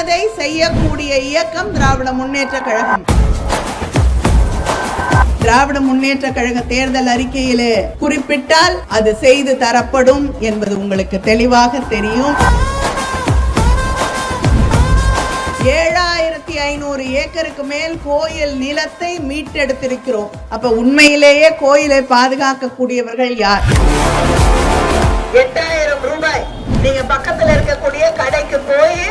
சொன்னதை செய்யக்கூடிய இயக்கம் திராவிட முன்னேற்ற கழகம். திராவிட முன்னேற்ற கழக தேர்தல் அறிக்கையிலே குறிப்பிட்டால் அது செய்து தரப்படும் என்பது உங்களுக்கு தெளிவாக தெரியும். 7500 ஏக்கருக்கு மேல் கோயில் நிலத்தை மீட்டெடுத்திருக்கிறோம். அப்ப உண்மையிலேயே கோயிலை பாதுகாக்கக்கூடியவர்கள் யார்? 8000 ரூபாய் நீங்க பக்கத்துல இருக்கக்கூடிய கடைக்கு போய்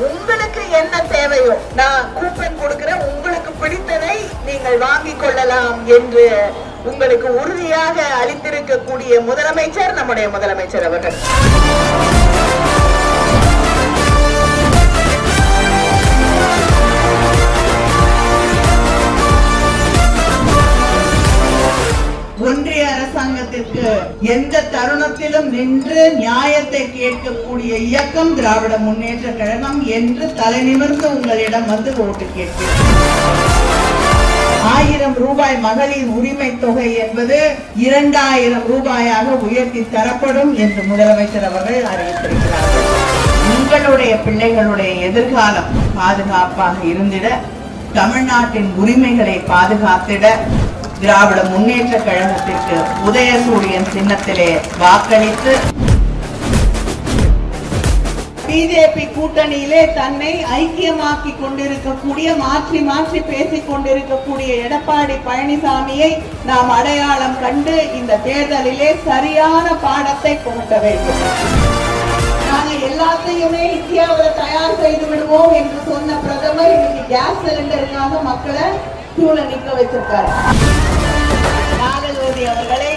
உங்களுக்கு என்ன தேவையோ நான் கூப்பன் கொடுக்கிறேன், உங்களுக்கு பிடித்ததை நீங்கள் வாங்கிக் கொள்ளலாம் என்று உங்களுக்கு உறுதியாக அளித்திருக்கக்கூடிய முதலமைச்சர் நம்முடைய முதலமைச்சர் அவர்கள். ஒன்றிய அரசாங்கத்திற்கு எந்த தருணத்திலும் நின்று நியாயத்தை கேட்கக்கூடிய இயக்கம் திராவிட முன்னேற்ற கழகம் என்று தலைநிமிர்ந்து உங்களிடம் வந்து ஓட்டு கேட்கிறேன். 1000 ரூபாய் மகளிர் உரிமை தொகை என்பது 2000 ரூபாயாக உயர்த்தி தரப்படும் என்று முதலமைச்சர் அவர்கள் அறிவித்திருக்கிறார்கள். உங்களுடைய பிள்ளைகளுடைய எதிர்காலம் பாதுகாப்பாக இருந்திட, தமிழ்நாட்டின் உரிமைகளை பாதுகாத்திட திராவிட முன்னேற்ற கழகத்திற்கு உதயசூரியன் சின்னத்திலே வாக்களித்து பிஜேபி கூட்டணியிலே தன்னை ஐக்கியமாக்கி கொண்டிருக்கக்கூடிய, மாற்றி மாற்றி பேசிக் கொண்டிருக்கக்கூடிய எடப்பாடி பழனிசாமியை நாம் அடையாளம் கண்டு இந்த தேர்தலிலே சரியான பாடத்தை புகட்ட வேண்டும். நாங்கள் எல்லாத்தையுமே இந்தியாவில் தயார் செய்து விடுவோம் என்று சொன்ன பிரதமர் இன்னைக்கு கேஸ் சிலிண்டருக்காக மக்களை கியூல நிக்க வச்சிருக்காரு. நாகஜோதி அவர்களை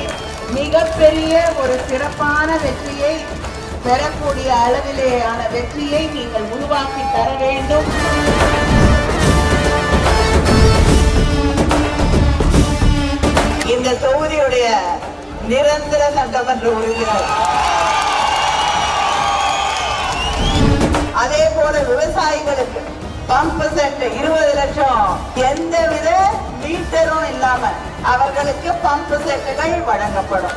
மிகப்பெரிய ஒரு சிறப்பான வெற்றியை பெறக்கூடிய அளவிலேயான வெற்றியை நீங்கள் உருவாக்கி தர வேண்டும். இந்த தொகுதியுடைய நிரந்தர சட்டமன்ற உறுப்பினர், அதே போல விவசாயிகளுக்கு பம்ப் செட் 20 லட்சம் எந்தவித மீட்டரும் இல்லாம அவர்களுக்கு பம்ப் செட்டுகள் வழங்கப்படும்.